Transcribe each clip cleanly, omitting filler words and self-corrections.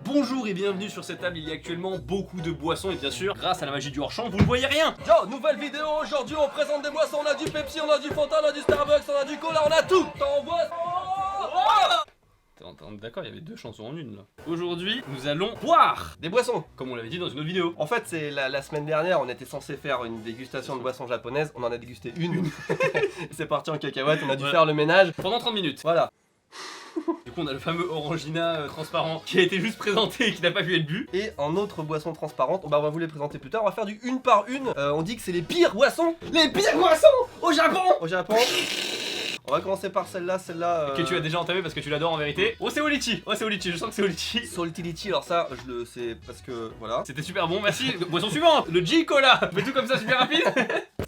Bonjour et bienvenue sur cette table, il y a actuellement beaucoup de boissons et bien sûr, grâce à la magie du hors-champ, vous ne voyez rien. Yo, nouvelle vidéo, aujourd'hui on présente des boissons, on a du Pepsi, on a du Fanta, on a du Starbucks, on a du cola, on a tout. T'en bois. On est d'accord, il y avait deux chansons en une là. Aujourd'hui, nous allons boire, Des boissons. comme on l'avait dit dans une autre vidéo. En fait, c'est la semaine dernière, on était censé faire une dégustation de boissons japonaises, on en a dégusté une. C'est parti en cacahuète, on a dû Ouais. faire le ménage. Pendant 30 minutes. Voilà. Du coup, on a le fameux Orangina transparent qui a été juste présenté et qui n'a pas pu être bu. Et en autre boisson transparente, on va vous les présenter plus tard, on va faire du une par une. On dit que c'est les pires boissons. Les pires boissons au Japon. Au Japon. On va commencer par celle-là, Que tu as déjà entamé parce que tu l'adores en vérité. Oh, c'est au litchi. Oh, c'est au litchi, je sens que c'est au litchi. Salty Litchi, alors ça, je le sais parce que voilà. C'était super bon, merci. Boisson suivante, le J-Cola. Fais tout comme ça, super rapide.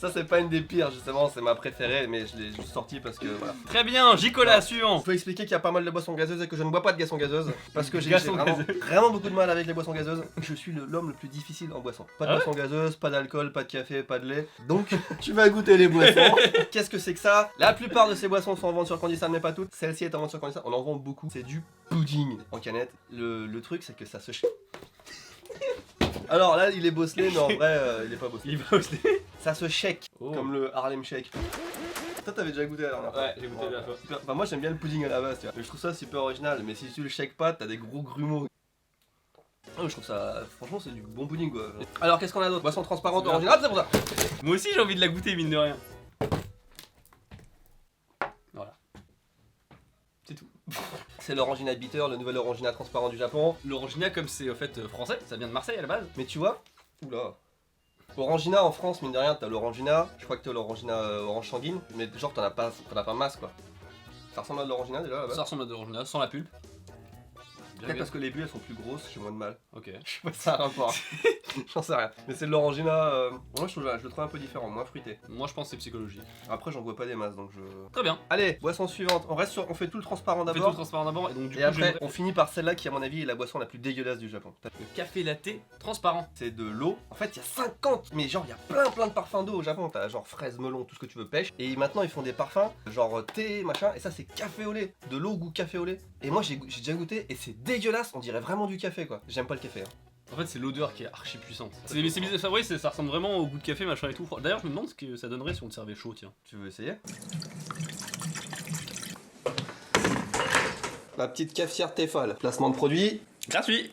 Ça, c'est pas une des pires, justement, c'est ma préférée, mais je l'ai juste sortie parce que voilà. Très bien, J-Cola, Il suivant. faut expliquer qu'il y a pas mal de boissons gazeuses et que je ne bois pas de boissons gazeuses parce que j'ai Glaçons vraiment, gazeux. vraiment beaucoup de mal avec les boissons gazeuses. Je suis l'homme le plus difficile en boisson. Pas de Ah ouais boissons gazeuses, pas d'alcool, pas de café, pas de lait. Donc, tu vas goûter les boissons. Qu'est-ce que c'est que ça? La plupart de ces boissons sont en vente sur Candysan, mais pas toutes. Celle-ci est en vente sur Candysan, on en vend beaucoup. C'est du pudding en canette. Le truc, c'est que ça se... Alors là, il est bosselé, mais en vrai, il est pas bosselé. Il va aussi. Ça se shake, Oh. comme le Harlem Shake. Toi, t'avais déjà goûté la dernière fois. Ouais, j'ai goûté la fois. Super. Enfin, moi j'aime bien le pudding à la base, tu vois. Mais je trouve ça super original. Mais si tu le shakes pas, t'as des gros grumeaux. Ah, je trouve ça. Franchement, c'est du bon pudding quoi. Alors, qu'est-ce qu'on a d'autre? Boisson transparente, C'est bien. originale, c'est pour ça. Moi aussi, j'ai envie de la goûter, mine de rien. Voilà. C'est tout. C'est l'Orangina Bitter, le nouvel Orangina transparent du Japon. L'Orangina, comme c'est au fait français, ça vient de Marseille à la base. Mais tu vois, oula. Orangina en France, mine de rien, t'as l'Orangina. Je crois que t'as l'Orangina orange sanguine. Mais genre, t'en as pas masse quoi. Ça ressemble à de l'Orangina déjà là-bas. Ça ressemble à de l'Orangina, sans la pulpe. Peut-être parce que les bulles elles sont plus grosses, j'ai moins de mal. Ok. Je sais pas si ça a un rapport. J'en sais rien. Mais c'est de l'Orangina. Moi je le trouve un peu différent, moins fruité. Moi, je pense que c'est psychologie. Après, j'en bois pas des masses donc je. Très bien. Allez, boisson suivante. On fait tout le transparent On fait tout le d'abord. transparent d'abord et donc du Et coup, après, j'aimerais on finit par celle-là qui, à mon avis, est la boisson la plus dégueulasse du Japon. le café latte transparent. C'est de l'eau. En fait, il y a 50, mais genre, il y a plein de parfums d'eau au Japon. T'as genre fraise, melon, tout ce que tu veux pêche. Et maintenant, ils font des parfums, genre thé, machin. Et ça, c'est café au lait. De l'eau goût café au lait. Et moi, j'ai déjà goûté et c'est dégueulasse. On dirait vraiment du café, quoi. J'aime pas le café. Hein. En fait, c'est l'odeur qui est archi puissante. C'est bizarre, oui, ça ressemble vraiment au goût de café, machin et tout. D'ailleurs, je me demande ce que ça donnerait si on te servait chaud, tiens. Tu veux essayer? La petite cafetière Tefal. Placement de produit. Gratuit.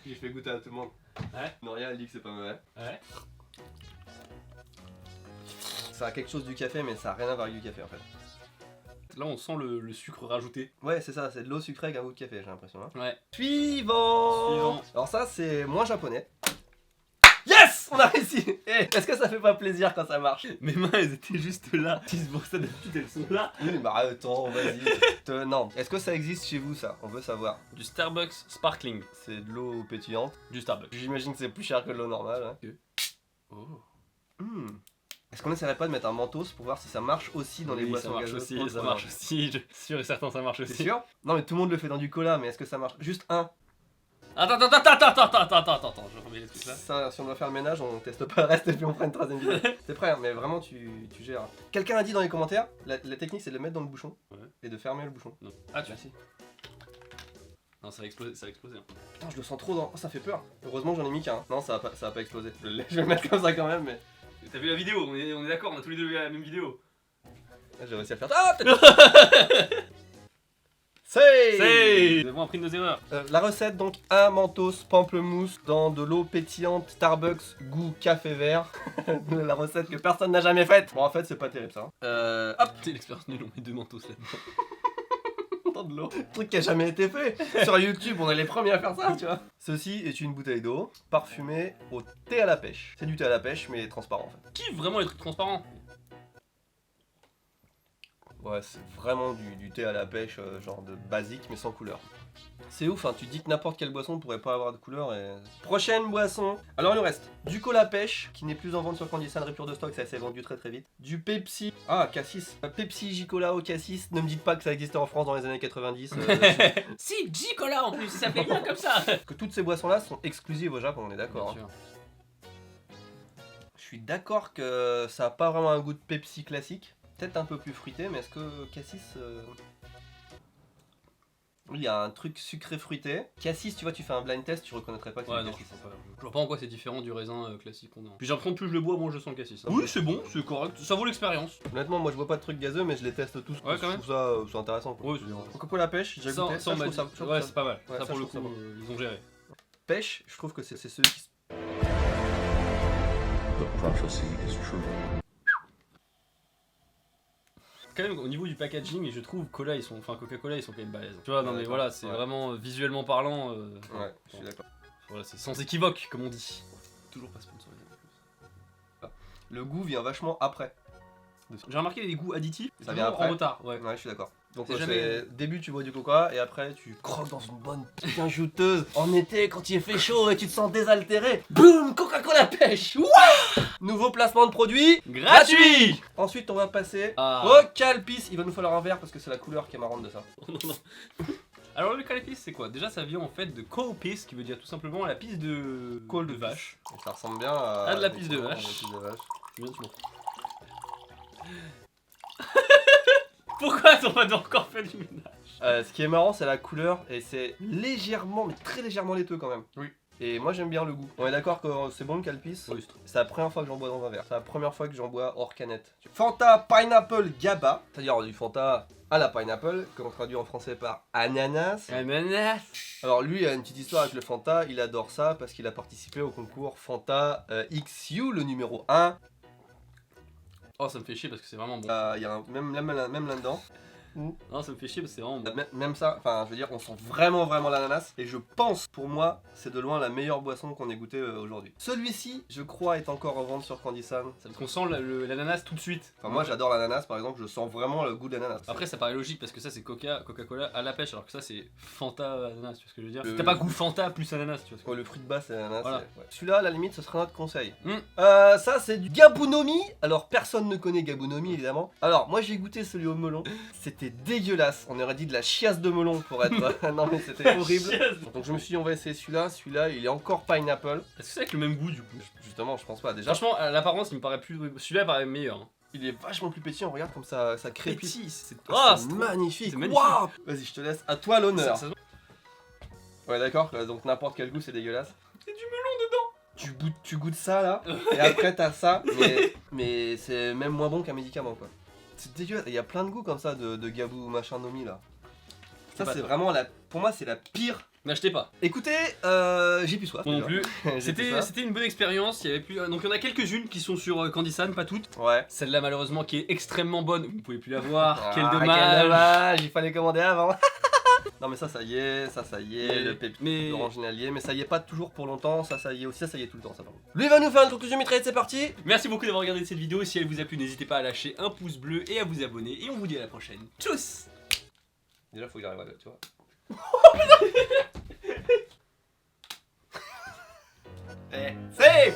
Je fais goûter à tout le monde. Ouais. Noria, elle dit que c'est pas mauvais. Ouais. Ça a quelque chose du café, mais ça a rien à voir avec du café en fait. Là, on sent le sucre rajouté. Ouais, c'est ça, c'est de l'eau sucrée avec un goût de café, j'ai l'impression. Hein. Ouais. Suivant. Alors ça, c'est moins japonais. Yes! On a réussi. Eh, est-ce que ça fait pas plaisir quand ça marche? Mes mains, elles étaient juste là. C'est pour ça, d'habitude, elles sont là. Oui, bah attends, vas-y. Non. Est-ce que ça existe chez vous ça? On veut savoir. Du Starbucks Sparkling. C'est de l'eau pétillante. Du Starbucks. J'imagine que c'est plus cher que de l'eau normale. Hein. Oh. Est-ce qu'on essaierait pas de mettre un mentos pour voir si ça marche aussi dans les Oui, boissons ça marche gazeuses? aussi, Oh, ça marche aussi. Je suis sûr et certain, ça marche T'es aussi. sûr? Non mais tout le monde le fait dans du cola, mais est-ce que ça marche? Juste un. Attends, je remets les trucs là. Ça, si on doit faire le ménage, on teste pas le reste et puis on fera une troisième vidéo. T'es prêt, hein, mais vraiment tu gères. Quelqu'un a dit dans les commentaires, la technique c'est de le mettre dans le bouchon Ouais. et de fermer le bouchon. Non. Ah, tu Merci. Non, ça va exploser, ça va exploser. Hein. Putain, je le sens trop dans. Oh, ça fait peur. Heureusement que j'en ai mis qu'un. Non, ça va pas exploser. Je vais le mettre comme ça quand même, mais. T'as vu la vidéo, on est d'accord, on a tous les deux vu la même vidéo. J'ai réussi à le faire. Ah, peut-être. Nous avons appris de nos erreurs. La recette donc un mentos pamplemousse dans de l'eau pétillante Starbucks goût café vert. La recette que personne n'a jamais faite. Bon en fait c'est pas terrible ça. Hop. C'est l'expérience nulle, on met deux mentos là-dedans. Dans de l'eau. Truc qui a jamais été fait. Sur YouTube, on est les premiers à faire ça, tu vois. Ceci est une bouteille d'eau parfumée au thé à la pêche. C'est du thé à la pêche, mais transparent en fait. Kiffe vraiment les trucs transparents. Ouais, c'est vraiment du thé à la pêche, genre de basique, mais sans couleur. C'est ouf, hein, tu dis que n'importe quelle boisson pourrait pas avoir de couleur et... Prochaine boisson. Alors il nous reste du cola pêche, qui n'est plus en vente sur Candysan, rupture de stock, ça s'est vendu très vite. Du Pepsi, Cassis. Pepsi J-Cola au Cassis, ne me dites pas que ça existait en France dans les années 90. Si, J-Cola en plus, ça fait bien comme ça. Que toutes ces boissons-là sont exclusives au Japon, on est d'accord. Bien Hein. sûr. Je suis d'accord que ça a pas vraiment un goût de Pepsi classique. Peut-être un peu plus fruité, mais est-ce que Cassis... Lui, il y a un truc sucré fruité. Cassis, tu vois, tu fais un blind test, tu reconnaîtrais pas que c'est Ouais, du non, cassis. je sais pas. Je vois pas en quoi c'est différent du raisin classique qu'on a. Puis j'ai l'impression que plus je le bois, moins je sens le cassis. Oui, Oui, c'est bon, c'est correct. Ça vaut l'expérience. Honnêtement, moi je bois pas de trucs gazeux, mais je les teste tous. Ouais, je quand même. trouve ça c'est intéressant. Quoi. Ouais, c'est bien. Coca-Cola pêche, j'ai goûté. Ça, on m'a je dit. trouve ça- Ouais, c'est pas mal. Ouais, Ça, ça, pour le je trouve coup, ça ils ont géré. Pêche, je trouve que c'est ceux qui. The prophecy is true. Quand même, au niveau du packaging, je trouve Coca-Cola, ils sont quand même balèzes. Tu vois, non Ouais, mais d'accord. voilà, c'est Ouais. vraiment visuellement parlant. Ouais, je suis d'accord. Voilà, c'est sans équivoque, comme on dit. Toujours pas sponsorisé en plus. Le goût vient vachement après. J'ai remarqué les goûts additifs, Ça c'est vient toujours après. en retard. Ouais. Ouais, je suis d'accord. Donc C'est c'est jamais- début tu bois du coca et après tu croques dans une bonne putain jouteuse. En été quand il fait chaud et tu te sens désaltéré, boum, Coca-Cola pêche. Wouah, nouveau placement de produit Gratuit. Ensuite on va passer Ah. au Calpis. Il va nous falloir un verre parce que c'est la couleur qui est marrante de ça. Non, non. Alors le calpis c'est quoi? Déjà ça vient en fait de cowpis qui veut dire tout simplement la pisse de Col de vache. Et ça ressemble bien à Ah, de la pisse de effectivement, vache. à la pisse de vache. Bien sûr. Pourquoi t'en as encore fait du ménage? Ce qui est marrant c'est la couleur et c'est légèrement mais très légèrement laiteux quand même. Oui. Et moi j'aime bien le goût. On est d'accord que c'est bon le Calpis? Oui, C'est la première fois que j'en bois dans un verre. C'est la première fois que j'en bois hors canette. Fanta Pineapple Gaba, c'est-à-dire du Fanta à la pineapple, qu'on traduit en français par ananas. Ananas. Alors lui, il a une petite histoire avec le Fanta, il adore ça parce qu'il a participé au concours Fanta XU, le numéro 1. Oh ça me fait chier parce que c'est vraiment bon. Il y a même là-dedans. Non ça me fait chier parce que c'est vraiment bon. Même ça, enfin je veux dire, on sent vraiment l'ananas. Et je pense, pour moi, c'est de loin la meilleure boisson qu'on ait goûté aujourd'hui. Celui-ci, je crois, est encore en vente sur Candysan. Parce qu'on sent l'ananas tout de suite. Enfin moi j'adore l'ananas par exemple, je sens vraiment le goût de l'ananas. Après ça paraît logique parce que ça c'est Coca-Cola à la pêche alors que ça c'est Fanta ananas, tu vois ce que je veux dire? Le- T'as pas goût Fanta plus ananas, tu vois ce que Ouais, le fruit de base c'est l'ananas. Voilà. Ouais. Celui-là, à la limite, ce serait notre conseil. Mm. Ça, c'est du Gabunomi. Alors, personne ne connaît Gabunomi, évidemment. Alors, moi, j'ai goûté celui au melon. C'était dégueulasse. On aurait dit de la chiasse de melon pour être. Non, mais c'était horrible. Donc, je me suis dit, on va essayer celui-là. Celui-là, il est encore pineapple. Est-ce que c'est avec le même goût du coup? Justement, je pense pas. Déjà, Franchement, à l'apparence il me paraît plus. Celui-là paraît meilleur. Hein. il est vachement plus pétillant. Regarde comme ça crépite. Petit, c'est C'est trop- magnifique. c'est magnifique. Waouh. Vas-y, je te laisse. À toi l'honneur. ça- Ouais, d'accord. Donc, n'importe quel goût, c'est dégueulasse. C'est du melon dedans. Tu goûtes ça là, et après t'as ça, mais c'est même moins bon qu'un médicament quoi. C'est dégueulasse, il y a plein de goûts comme ça de Gabou machin Nomi là. Ça pas c'est toi. vraiment pour moi c'est la pire. N'achetez pas. Écoutez, j'ai plus soif. Moi non déjà. plus. J'ai plus soif. C'était une bonne expérience. Il y avait plus. Donc il y en a quelques-unes qui sont sur Candysan, pas toutes. Ouais. Celle-là malheureusement qui est extrêmement bonne. Vous ne pouvez plus la voir. Quel Ah, dommage. Quel dommage, il fallait commander avant. Non mais ça y est, Mais- le pépite mais- oranginalie, mais ça y est pas toujours pour longtemps, ça y est aussi, ça y est tout le temps ça par contre. Lui va nous faire une conclusion mitraillette, c'est parti. Merci beaucoup d'avoir regardé cette vidéo. Si elle vous a plu, n'hésitez pas à lâcher un pouce bleu et à vous abonner. Et on vous dit à la prochaine. Tchuss. Déjà faut que j'arrive à tu vois. C'est